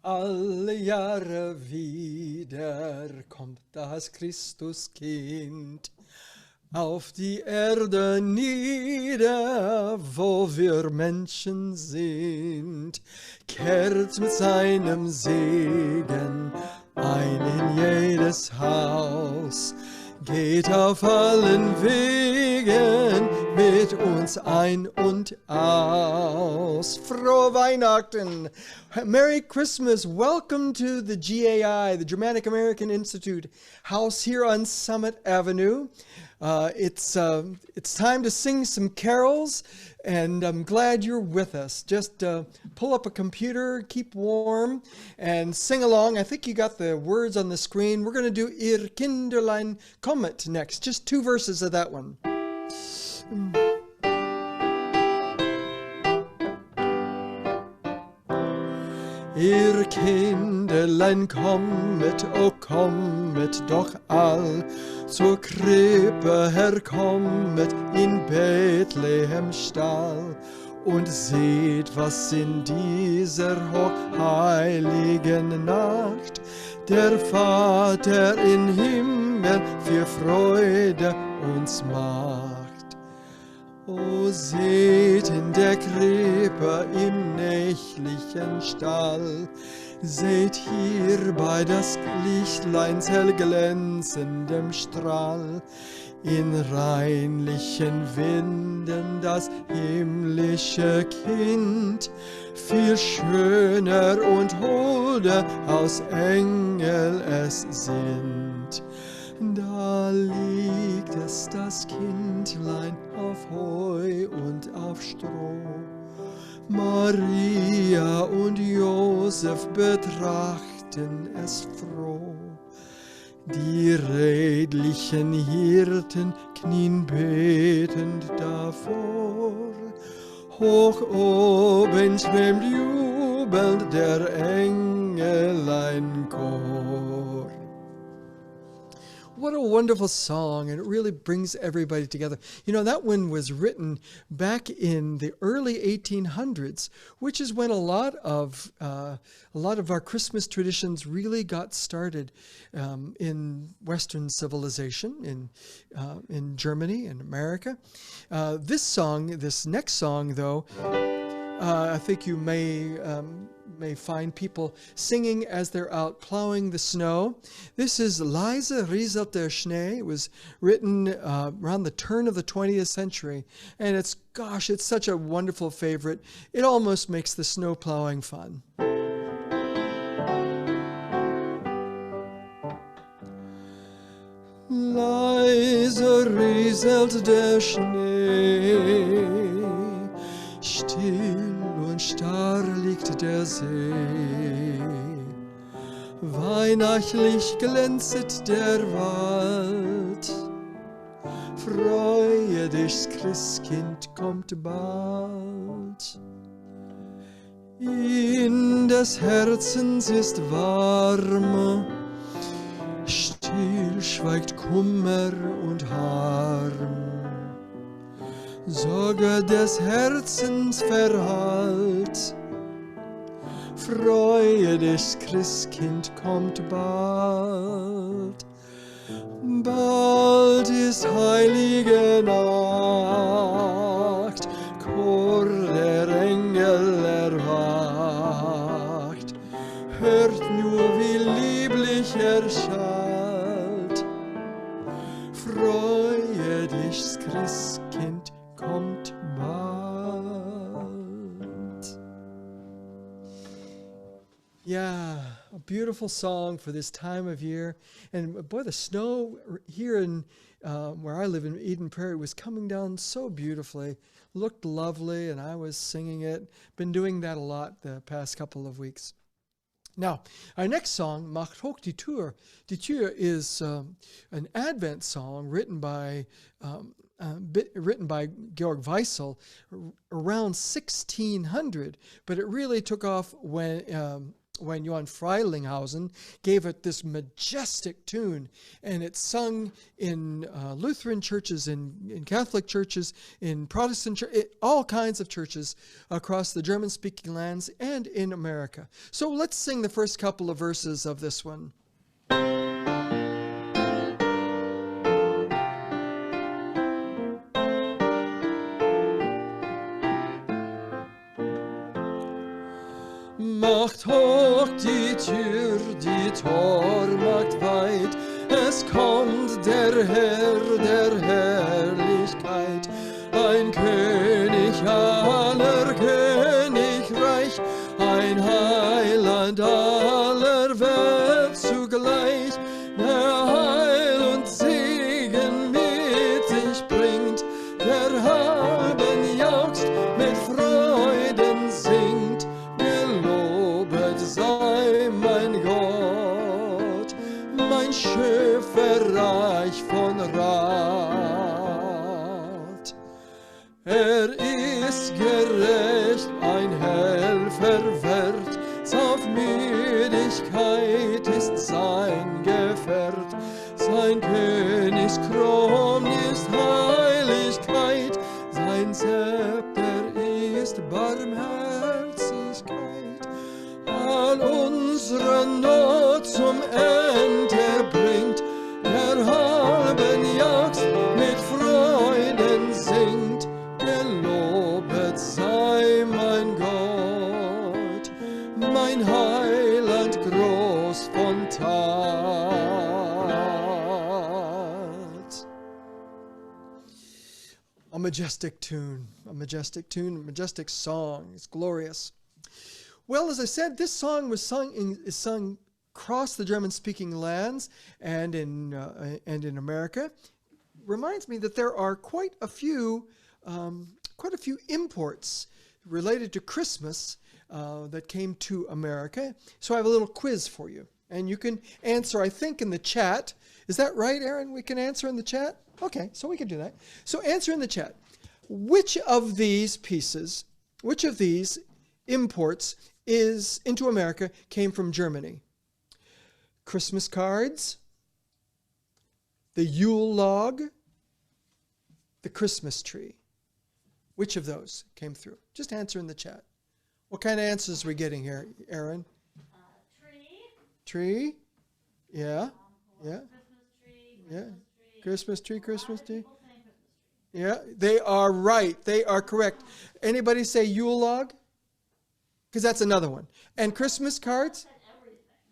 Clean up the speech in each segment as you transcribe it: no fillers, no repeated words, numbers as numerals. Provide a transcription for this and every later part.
Alle Jahre wieder kommt das Christuskind auf die Erde nieder, wo wir Menschen sind, kehrt mit seinem Segen ein in jedes Haus, geht auf allen Wegen mit uns ein und aus. Frohe Weihnachten! Merry Christmas! Welcome to the GAI, the Germanic-American Institute house here on Summit Avenue. It's time to sing some carols, and I'm glad you're with us. Just pull up a computer, keep warm, and sing along. I think you got the words on the screen. We're going to do Ihr Kinderlein kommet next, just 2 verses of that one. Ihr Kinderlein kommet, o kommet doch all, zur Krippe herkommet in Bethlehem Stall, und seht, was in dieser hochheiligen Nacht der Vater im Himmel für Freude uns macht. O seht in der Krippe im nächtlichen Stall, seht hierbei das Lichtleins hellglänzendem Strahl, in reinlichen Winden das himmlische Kind, viel schöner und holder aus Engel es sind. Da liegt es, das Kindlein, auf Heu und auf Stroh. Maria und Josef betrachten es froh. Die redlichen Hirten knien betend davor. Hoch oben schwimmt jubelnd der Engeleinchor. What a wonderful song, and it really brings everybody together. You know, that one was written back in the early 1800s, which is when a lot of our Christmas traditions really got started in Western civilization, in Germany and America. This next song, though, I think you may find people singing as they're out plowing the snow. This is Leise rieselt der Schnee. It was written around the turn of the 20th century, and it's such a wonderful favorite. It almost makes the snow plowing fun. Leise rieselt der Schnee, still und starr liegt der See. Weihnachtlich glänzet der Wald. Freue dich, Christkind kommt bald. In des Herzens ist warm, still schweigt Kummer und Harm. Sorge des Herzens verhallt. Freue dich, Christkind kommt bald. Bald ist heilige Nacht, Chor der Engel erwacht. Hört nur, wie lieblich erschallt. Freue dich, Christkind kommt bald. Yeah, a beautiful song for this time of year. And boy, the snow here in where I live in Eden Prairie was coming down so beautifully. Looked lovely, and I was singing it. Been doing that a lot the past couple of weeks. Now, our next song, Macht hoch die Tür. Die Tür is an Advent song written by Georg Weissel around 1600, but it really took off when when Johann Frelinghuysen gave it this majestic tune, and it's sung in Lutheran churches, in Catholic churches, in Protestant churches, all kinds of churches across the German-speaking lands and in America. So let's sing the first couple of verses of this one. Macht hoch die Tür, die Tor macht weit, es kommt der Herr der Herrlichkeit, ein König aller Königreich, ein Heiland aller Welt zugleich, der Heil und Segen mit sich bringt, der Haben jauchzt, mit Freuden singt. Sei mein Gott, mein Schöpfer reich von Rat. Ist gerecht, ein Helfer wert, Sanftmütigkeit ist sein Gefährt, sein Königskron ist Heiligkeit, sein Zepter ist Barmherzigkeit. All unsere Not zum Ende bringt, der halben Jagd mit Freuden singt, gelobet sei mein Gott, mein Heiland groß von Tat. A majestic tune, a majestic song. It's glorious. Well, as I said, this song is sung across the German-speaking lands and in America. Reminds me that there are quite a few imports related to Christmas that came to America. So I have a little quiz for you, and you can answer, I think, in the chat. Is that right, Aaron? We can answer in the chat? Okay, so we can do that. So answer in the chat. Which of these imports into America came from Germany? Christmas cards, the Yule log, the Christmas tree. Which of those came through? Just answer in the chat. What kind of answers are we getting here, Aaron? Tree. Yeah. Yeah. Yeah. Christmas tree. Yeah, they are right. They are correct. Anybody say Yule log? Because that's another one. And Christmas cards?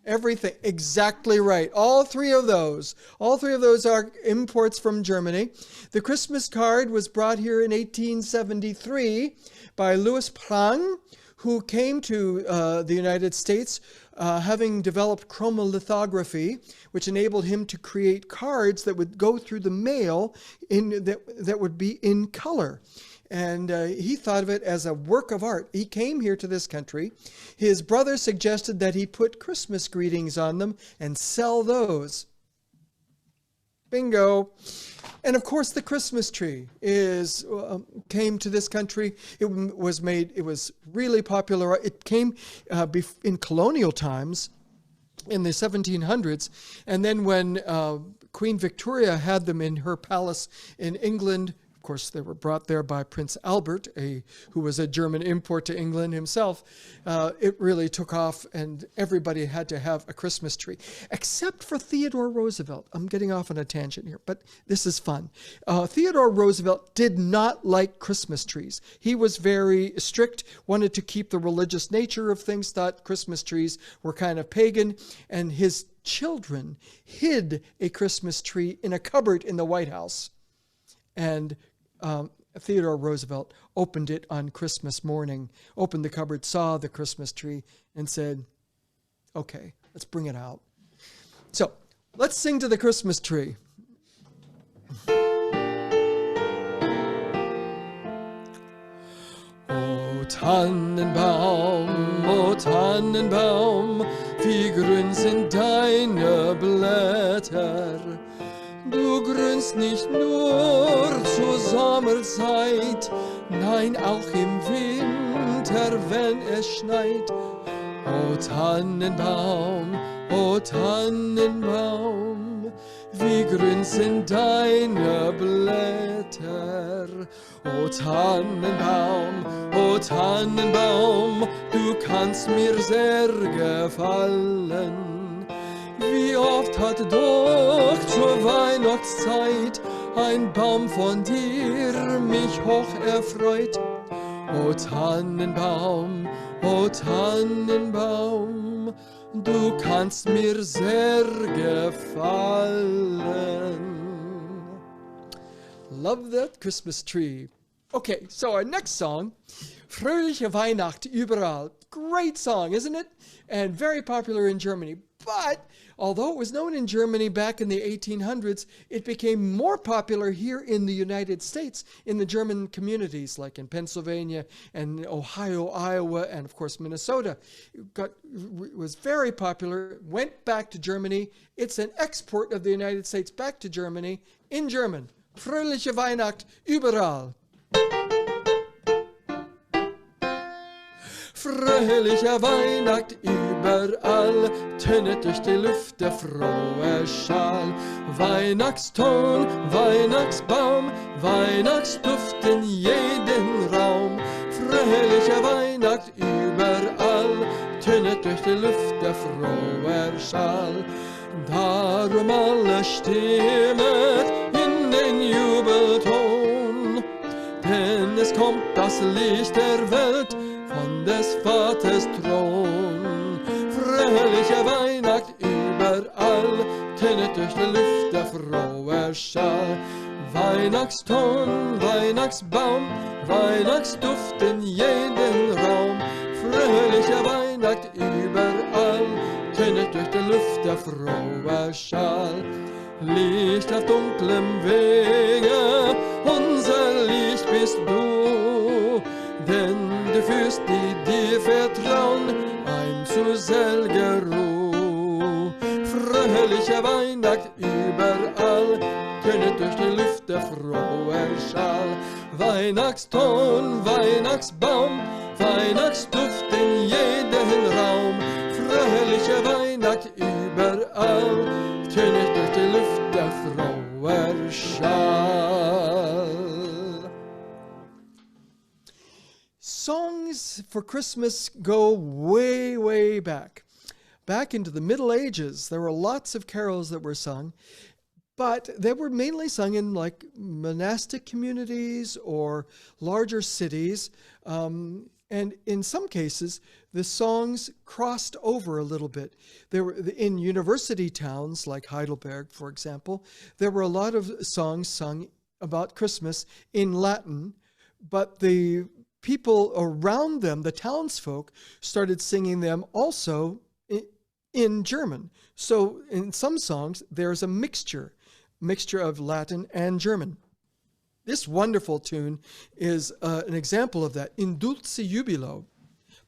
Everything. Exactly right. All three of those are imports from Germany. The Christmas card was brought here in 1873 by Louis Prang, who came to the United States having developed chromolithography, which enabled him to create cards that would go through the mail that would be in color. And he thought of it as a work of art. He came here to this country. His brother suggested that he put Christmas greetings on them and sell those. Bingo. And of course, the Christmas tree came to this country. It was really popular. It came in colonial times in the 1700s. And then when Queen Victoria had them in her palace in England, of course, they were brought there by Prince Albert, who was a German import to England himself. It really took off, and everybody had to have a Christmas tree, except for Theodore Roosevelt. I'm getting off on a tangent here, but this is fun. Theodore Roosevelt did not like Christmas trees. He was very strict, wanted to keep the religious nature of things, thought Christmas trees were kind of pagan, and his children hid a Christmas tree in a cupboard in the White House. And Theodore Roosevelt opened it on Christmas morning, opened the cupboard, saw the Christmas tree, and said, okay, let's bring it out. So let's sing to the Christmas tree. O Tannenbaum, wie grün sind deine Blätter. Du grünst nicht nur zur Sommerzeit, nein, auch im Winter, wenn es schneit. O Tannenbaum, o Tannenbaum, wie grün sind deine Blätter. O Tannenbaum, du kannst mir sehr gefallen. Wie oft hat doch zur Weihnachtszeit ein Baum von dir mich hoch erfreut. O Tannenbaum, du kannst mir sehr gefallen. Love that Christmas tree. Okay, so our next song, Fröhliche Weihnacht überall. Great song, isn't it? And very popular in Germany. But although it was known in Germany back in the 1800s, it became more popular here in the United States, in the German communities, like in Pennsylvania and Ohio, Iowa, and of course Minnesota. It was very popular, went back to Germany. It's an export of the United States back to Germany in German. Fröhliche Weihnacht überall. Fröhliche Weihnacht überall, tönet durch die Luft der frohe Schall. Weihnachtston, Weihnachtsbaum, Weihnachtsduft in jeden Raum. Fröhliche Weihnacht überall, tönet durch die Luft der frohe Schall. Darum alle stimmet in den Jubelton, denn es kommt das Licht der Welt von des Vaters Thron. Fröhliche Weihnacht überall, tönet durch die Luft der frohe Schall. Weihnachtston, Weihnachtsbaum, Weihnachtsduft in jeden Raum. Fröhliche Weihnacht überall, tönet durch die Luft der frohe Schall. Licht auf dunklem Wege, unser Licht bist du, denn du führst die dir vertrauen ein zu selger Ruh. Fröhliche Weihnacht überall, tönet durch die Luft der frohe Schall. Weihnachtston, Weihnachtsbaum, Weihnachtsduft in jeden Raum. Fröhliche Weihnacht überall, tönet durch die Luft der frohe Schall. Songs for Christmas go way, way back. Back into the Middle Ages, there were lots of carols that were sung, but they were mainly sung in like monastic communities or larger cities. And in some cases, the songs crossed over a little bit. There were, in university towns like Heidelberg, for example, there were a lot of songs sung about Christmas in Latin, but the people around them, the townsfolk, started singing them also in German. So in some songs, there's a mixture of Latin and German. This wonderful tune is an example of that. In Dulce Jubilo.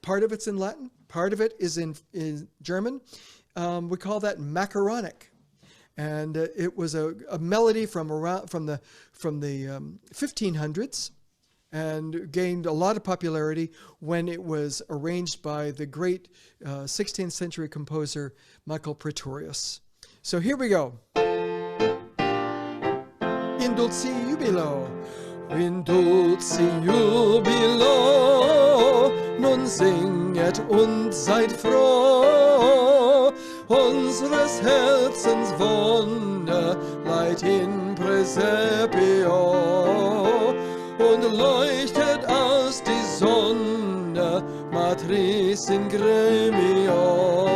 Part of it's in Latin, part of it is in German. We call that macaronic. And it was a melody from the 1500s and gained a lot of popularity when it was arranged by the great 16th century composer Michael Praetorius. So here we go. In dulce jubilo, in dulce jubilo, nun singet und seid froh, unseres Herzens Wonne leiht in Praesepio, und leuchtet aus die Sonne, Matris in gremio,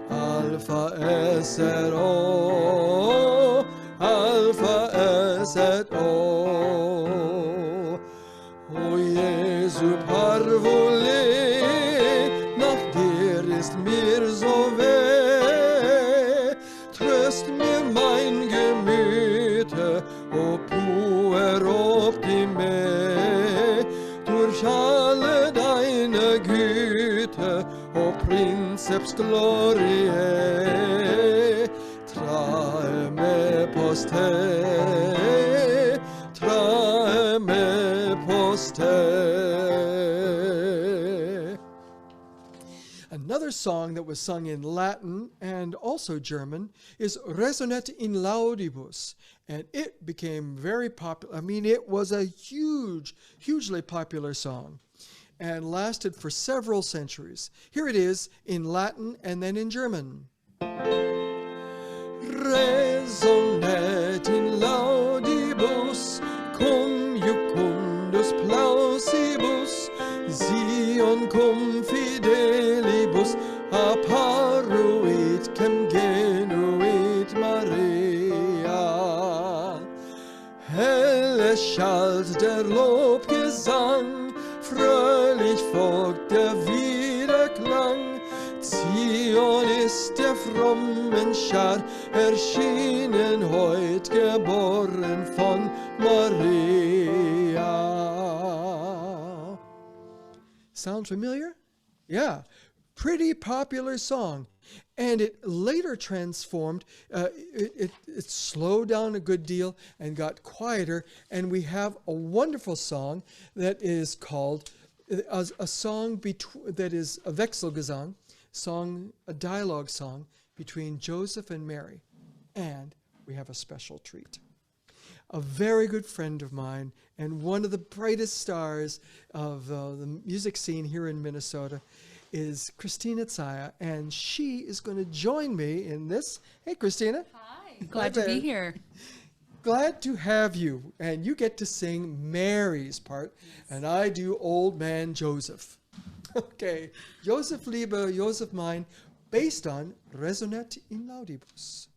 Alpha SRO, Alpha SRO. O Jesu parvole, nach dir ist mir so weh, tröst mir mein Gemüte, o puer optime, durch alle deine Güte, o Princeps Gloriae, trae me poste, trae me poste. Another song that was sung in Latin and also German is Resonet in Laudibus, and it became very popular. I mean, it was a hugely popular song and lasted for several centuries. Here it is in Latin and then in German. Resonet in laudibus, cum jucundus plausibus, Sion cum fidelibus, apparuit cem genuit Maria. Helle schallt der Lobgesang, fröhlich folgt der Wiederklang, Zion ist der frommen Schar erschienen, heut geboren von Maria. Sound familiar? Yeah, pretty popular song. And it later transformed, it slowed down a good deal and got quieter, and we have a wonderful song that is called, a song that is a Wechselgesang, a dialogue song between Joseph and Mary. And we have a special treat. A very good friend of mine and one of the brightest stars of the music scene here in Minnesota is Cristina Czaia, and she is going to join me in this. Hey, Cristina. Hi. Glad to be here. Glad to have you. And you get to sing Mary's part, and I do Old Man Joseph. Okay, Joseph Liebe, Joseph Mein, based on Resonet in Laudibus.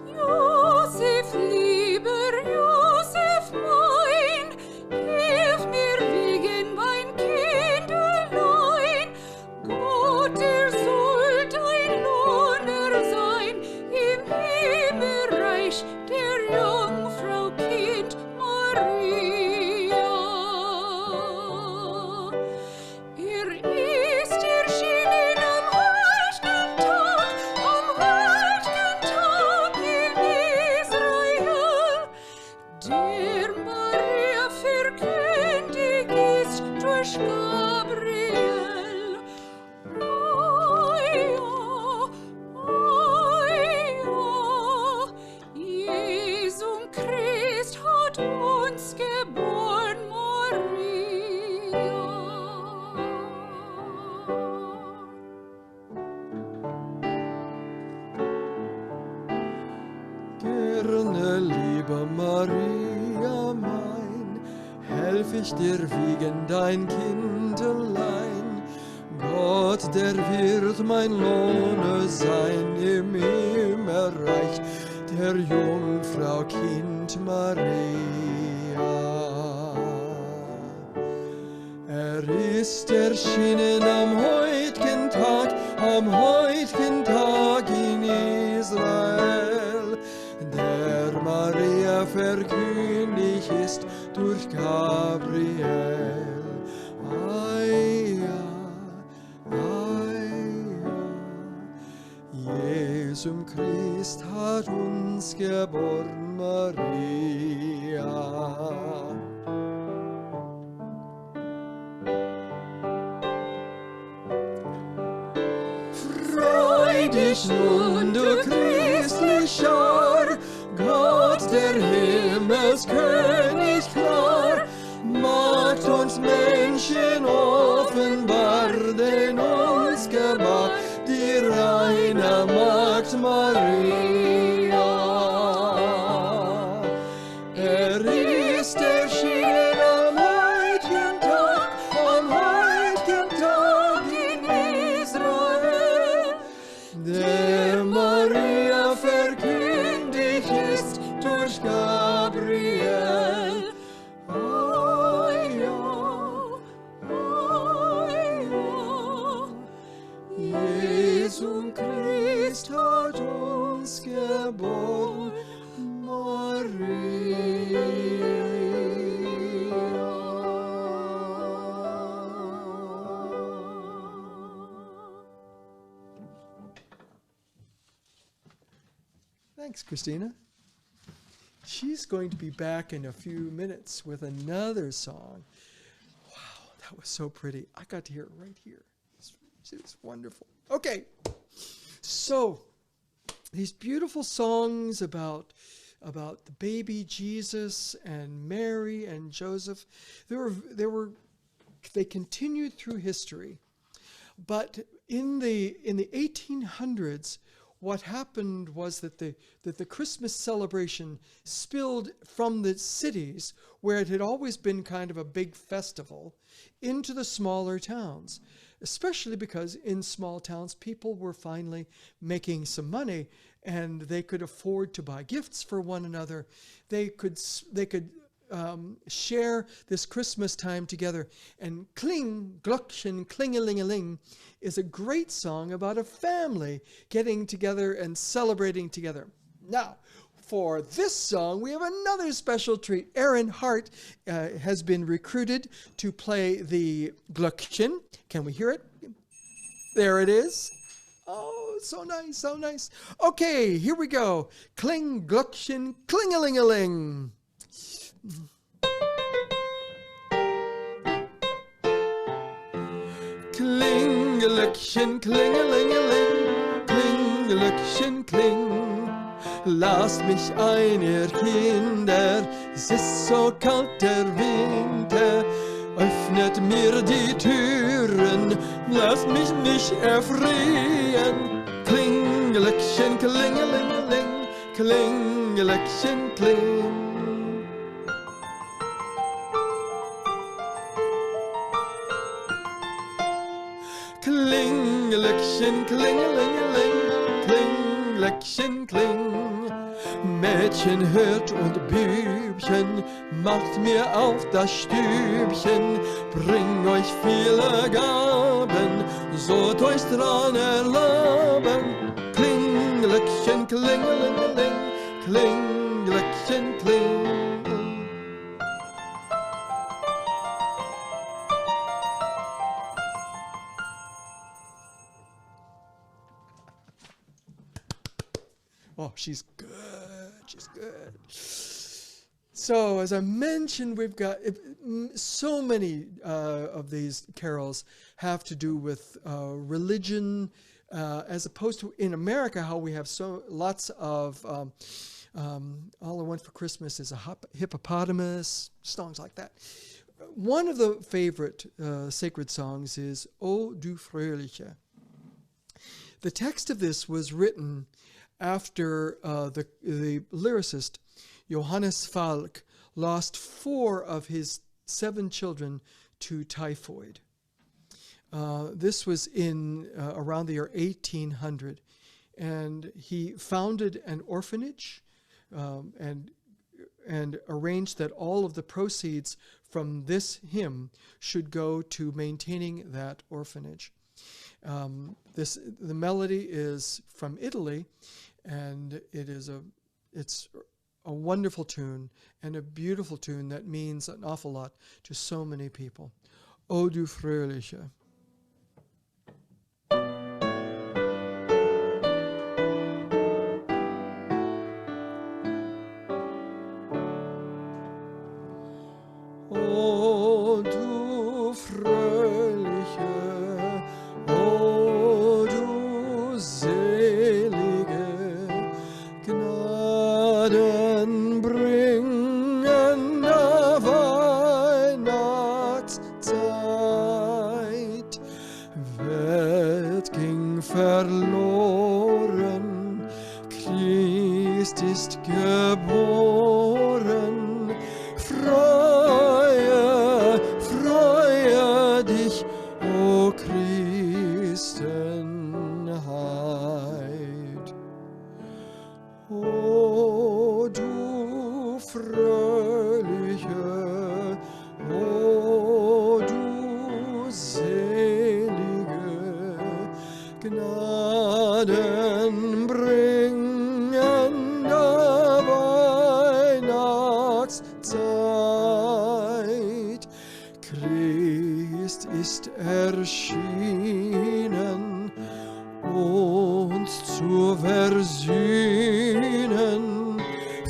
Joseph lieber, Joseph mein, hilf mir wegen mein Kinderlein. Gott, soll dein Lohner sein, im Himmelreich der Jungfrau Kind Maria. Ist erschienen am heiligen Tag in Israel, der Maria verkündigt ist durch Gabriel. Jesum Christ hat uns geboren, Maria. Gerne, liebe Maria mein, helf ich dir wegen dein Kindelein. Gott, der wird mein Lohner sein im Himmelreich der Jungfrau Kind Maria. Ist erschienen am heutigen Tag in Israel, der Maria verkündigt ist durch Gabriel. Jesum Christ hat uns geboren, Maria. Freu dich nun, du christlich Schar, Gott, der Himmelskönig klar, macht uns Menschen offenbar, den uns gebar, die reine Magd Maria. Ist erschienen am heutigen Tag in Israel, der Maria verkündigt ist durch Gabriel. Jesum Christ hat uns geboren, Thanks, Cristina. she's going to be back in a few minutes with another song. Wow, that was so pretty. I got to hear it right here. It's wonderful. Okay, so these beautiful songs about the baby Jesus and Mary and Joseph, they continued through history. But in the 1800s, what happened was that the Christmas celebration spilled from the cities, where it had always been kind of a big festival, into the smaller towns, especially because in small towns people were finally making some money and they could afford to buy gifts for one another. They could share this Christmas time together. And Kling, Glockchen, Klingelingeling is a great song about a family getting together and celebrating together. Now, for this song, we have another special treat. Aaron Hart has been recruited to play the Glockchen. Can we hear it? There it is. Oh, so nice, so nice. Okay, here we go. Kling, Glockchen, Klingelingeling. Klingelöckchen, klingelingeling, Klingelöckchen, kling. Lasst mich ein, ihr Kinder, es ist so kalt der Winter. Öffnet mir die Türen, lasst mich nicht erfrieren. Klingelöckchen, klingelingeling, Klingelöckchen, kling. Klingelöckchen, klingelingeling, Klingelöckchen, kling. Mädchen hört und Bübchen, macht mir auf das Stübchen, bring euch viele Gaben, so euch dran erlaben. Klingelöckchen, klingelingeling, Klingelöckchen, kling. Oh, she's good. She's good. So, as I mentioned, we've got so many of these carols have to do with religion, as opposed to in America, how we have so lots of All I Want for Christmas is a hippopotamus, songs like that. One of the favorite sacred songs is O du Fröhliche. The text of this was written after the lyricist Johannes Falk lost 4 of his 7 children to typhoid. This was in around the year 1800, and he founded an orphanage and arranged that all of the proceeds from this hymn should go to maintaining that orphanage. The melody is from Italy, and it's a wonderful tune and a beautiful tune that means an awful lot to so many people. O du Fröhliche. O du Fröhliche, o du selige, gnadenbringende Weihnachtszeit. Welt ging verloren, Christ ist geboren. Freue, freue dich, o Christenheit. O du Fröhliche, o du Selige, gnadenbringende Weihnachtszeit. Christ ist erschienen, uns zu versöhnen.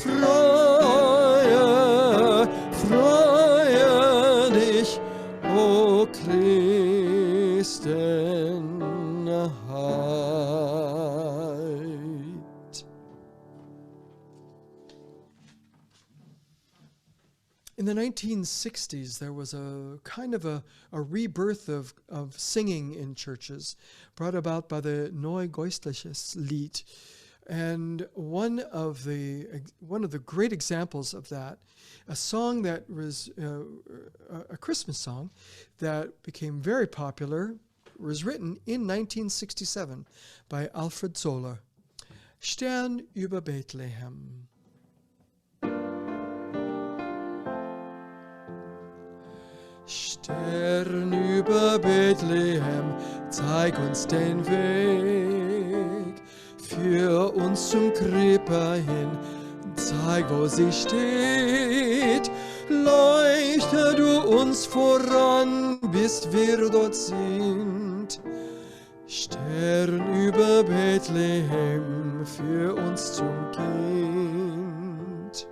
Freude, o Christenheit. In the 1960s, there was a kind of a rebirth of singing in churches, brought about by the Neugeistliches Lied. And one of the great examples of that, a song that was a Christmas song that became very popular, was written in 1967 by Alfred Zoller. Stern über Bethlehem. Stern über Bethlehem, zeig uns den Weg, führ uns zum Krippe hin, zeig, wo sie steht. Leuchte du uns voran, bis wir dort sind. Stern über Bethlehem, führ uns zum Kind.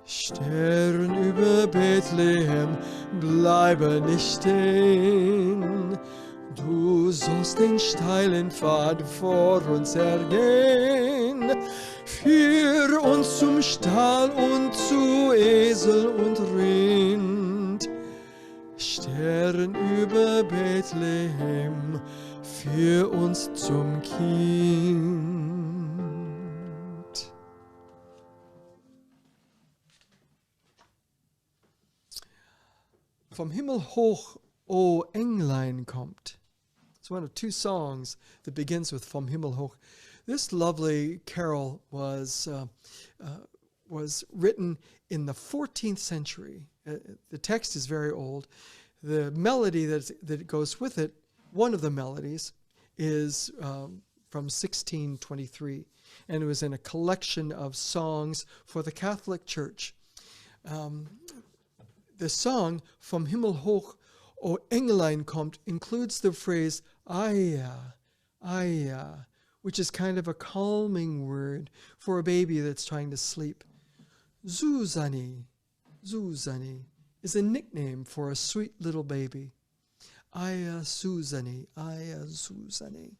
Stern über Bethlehem, bleibe nicht stehen. Du sollst den steilen Pfad vor uns ergehen. Führ uns zum Stall und zu Esel und Rind. Stern über Bethlehem, führ uns zum Kind. Vom Himmel hoch, O Englein kommt. It's one of two songs that begins with Vom Himmel hoch. This lovely carol was written in the 14th century. The text is very old. The melody that goes with it, one of the melodies, is from 1623, and it was in a collection of songs for the Catholic Church. The song Vom Himmel hoch, O Englein kommt includes the phrase Aia, Aia, which is kind of a calming word for a baby that's trying to sleep. Susani, Susani is a nickname for a sweet little baby. Aia Susani, Aia Susani.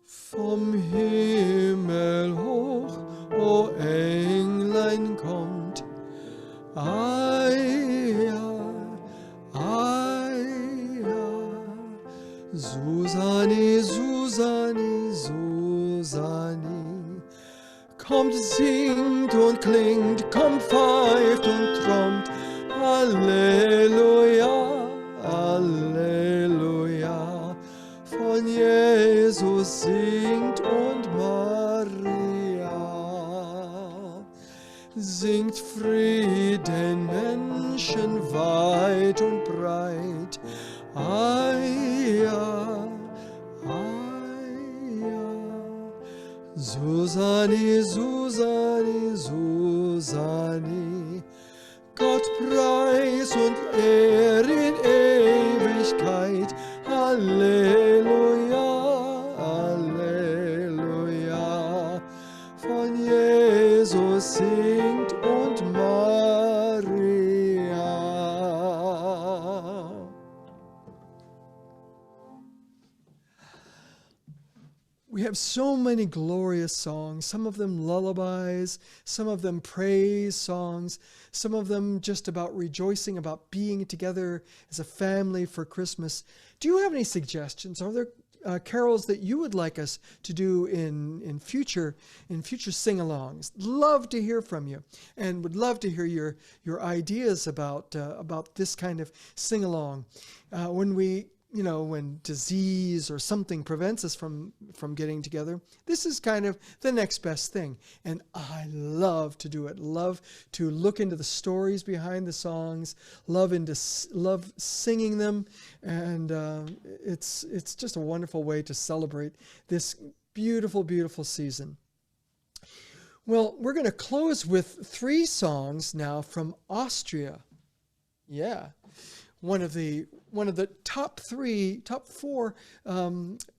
Vom Himmel hoch, O Englein kommt, Aia, Aia, Susani, Susani, Susani. Kommt, singt und klingt, kommt, pfeift und trommt, Halleluja, Halleluja. Von Jesus singt und Maria. Singt Frieden Menschen weit und breit. Aia, Aia. Susani, Susani, Susani. Gott preis und Ehr in Ewigkeit. Halleluja, Halleluja. Von Jesus singt und Maria. We have so many glorious songs, some of them lullabies, some of them praise songs, some of them just about rejoicing, about being together as a family for Christmas. Do you have any suggestions? Are there carols that you would like us to do in future sing-alongs? Love to hear from you, and would love to hear your ideas about this kind of sing-along. When disease or something prevents us from getting together, this is kind of the next best thing. And I love to do it. Love to look into the stories behind the songs. Love singing them. And it's just a wonderful way to celebrate this beautiful, beautiful season. Well, we're going to close with 3 songs now from Austria. Yeah. one of the top four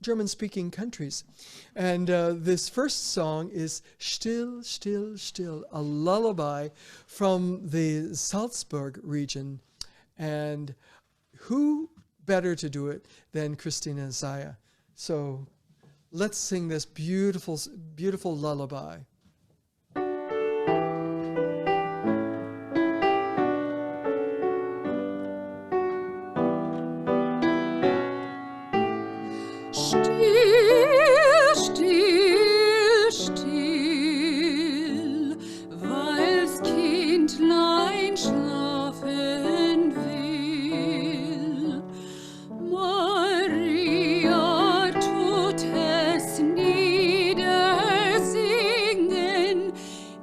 German-speaking countries. And this first song is Still, Still, Still, a lullaby from the Salzburg region. And who better to do it than Cristina Czaia? So let's sing this beautiful, beautiful lullaby. Still, still, still, weil's Kindlein schlafen will. Maria tut es niedersingen,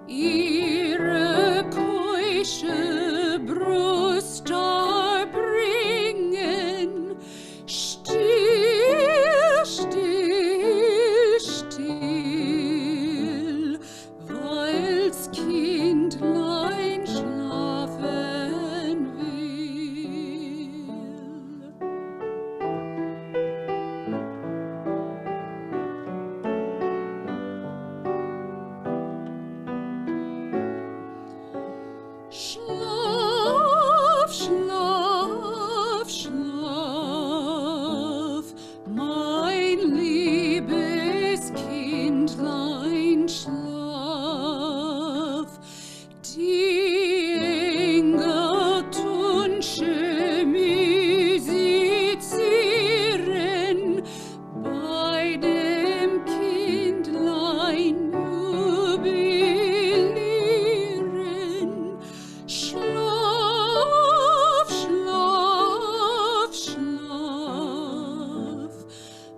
ihre keusche Brust darbringen. Still, still, still, weil's Kindlein schlafen will. Schlaf, schlaf, schlaf, mein liebes Kindlein, schlaf. Die Engel tun schön musizieren, bei dem Kindlein jubilieren. Schlaf, schlaf, schlaf,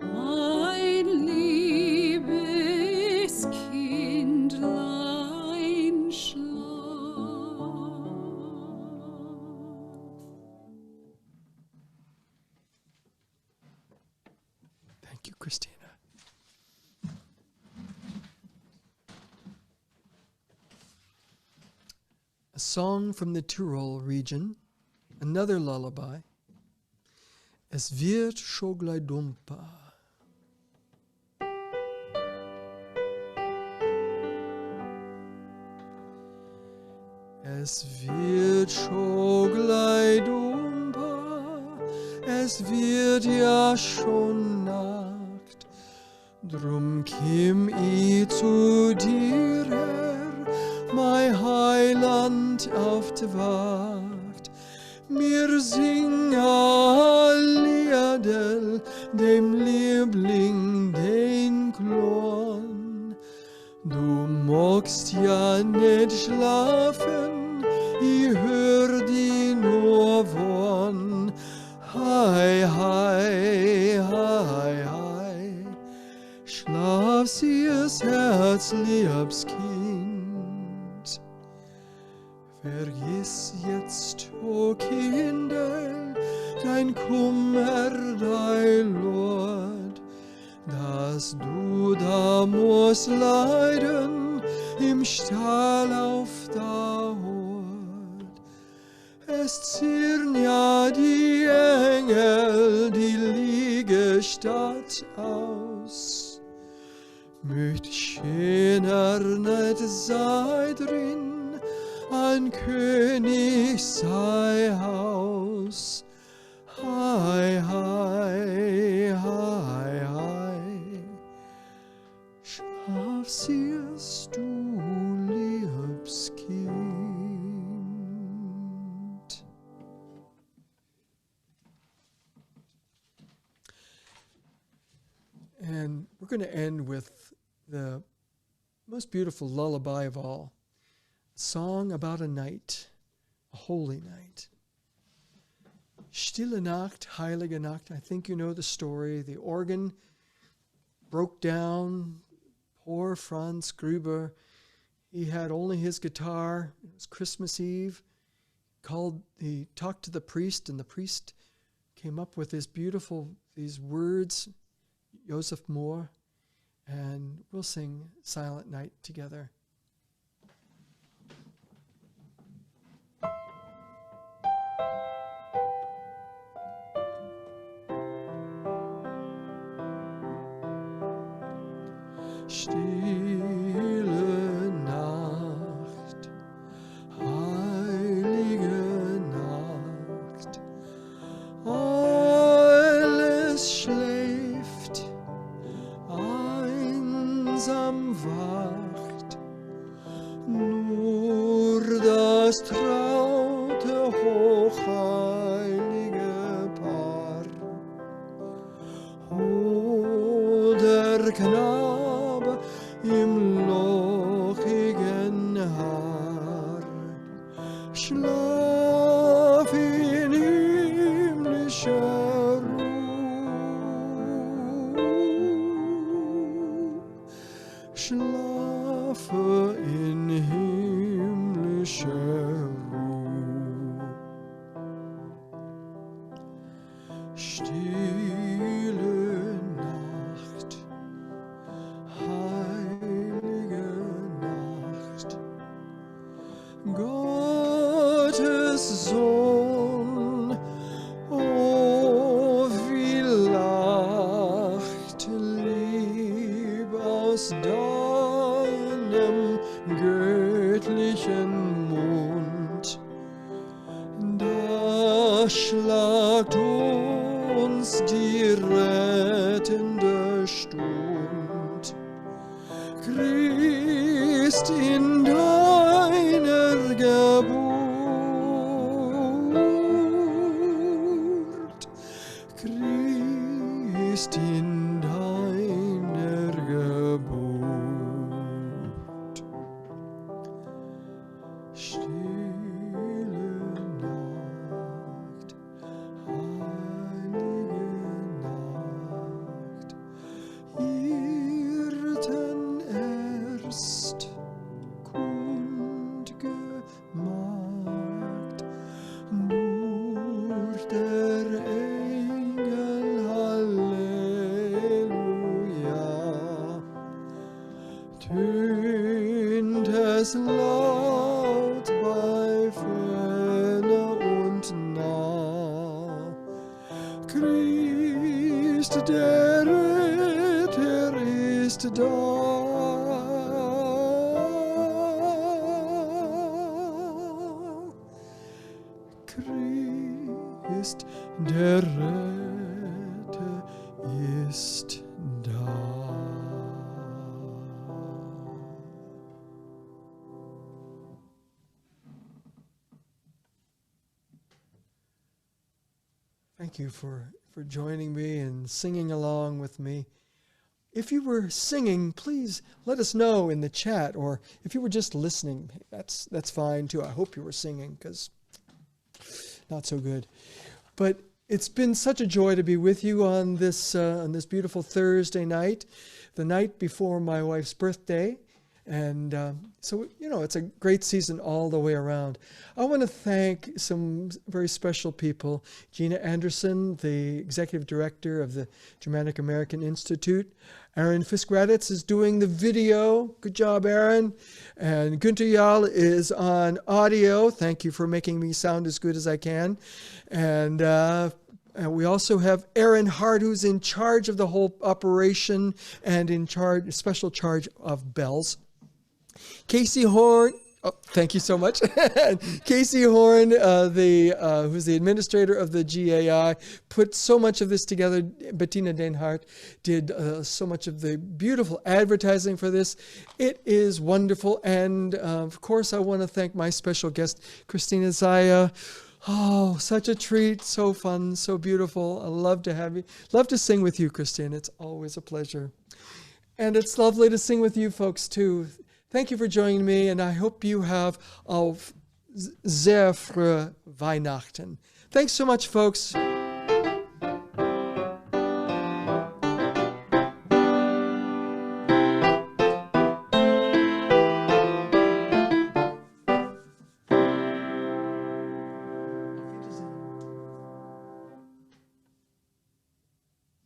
mein liebes Kindlein, schlaf. Thank you, Christina. A song from the Tyrol region, another lullaby. Es wird schon gleich dumper. Es wird schon gleich dumper, es wird ja schon Nacht. Drum kim I zu dir her, mein Heiland auf der Wacht. Mir singa Liedel, dem Liebling den Klon. Du magst ja nicht schlafen, ich hör die nur wohn. Hei, hei, hei, hei, schlaf sie's Herz, liebes Kind. Vergiss jetzt, o Kindel, dein Kummer, dein Lord, dass du da musst leiden im Stall auf der Hort. Es zieren ja die Engel die Liegestatt aus. Möcht schöner nicht sei drin, ein König sei Haus. Hei, hei, hei, hei, schlaf siehst du, liebes Kind. And we're going to end with the most beautiful lullaby of all, a song about a night, a holy night. Stille Nacht, Heilige Nacht. I think you know the story. The organ broke down. Poor Franz Gruber. He had only his guitar. It was Christmas Eve. He talked to the priest, and the priest came up with these words, Joseph Moore, and we'll sing Silent Night together. Stille Nacht, heilige Nacht, alles schläft, einsam wacht, nur das traute hochheilige Paar. Der Knabe im lochigen Haar, schlaf in himmlischer Ruhe, schlafe in himmlischer Ruhe. Stille Nacht, heilige Nacht, Gottes Sohn, oh, wie lacht Lieb aus deinem göttlichen Mund. Da schlagt uns die rettende Stund. Christ in deiner Geburt, Christ in deiner Geburt. Stille Nacht, heilige Nacht, Hirten erst kundgemacht, durch der Engel Halleluja, tönt es laut bei Ferne und nah. Christ, der Retter, ist da. Christ, der Retter, ist da. Thank you for joining me and singing along with me. If you were singing, please let us know in the chat, or if you were just listening, that's fine too. I hope you were singing, because not so good. But it's been such a joy to be with you on this beautiful Thursday night, the night before my wife's birthday. And so, it's a great season all the way around. I want to thank some very special people. Gina Anderson, the Executive Director of the Germanic-American Institute. Aaron Fiskraditz is doing the video. Good job, Aaron. And Günther Jahl is on audio. Thank you for making me sound as good as I can. And we also have Aaron Hart, who's in charge of the whole operation and special charge of bells. Casey Horn, thank you so much. Casey Horn, who's the administrator of the GAI, put so much of this together. Bettina Denhart did so much of the beautiful advertising for this. It is wonderful. And of course, I want to thank my special guest, Cristina Czaia. Oh, such a treat. So fun, so beautiful. I love to have you. Love to sing with you, Cristina. It's always a pleasure. And it's lovely to sing with you folks, too. Thank you for joining me, and I hope you have a sehr frohe Weihnachten. Thanks so much, folks.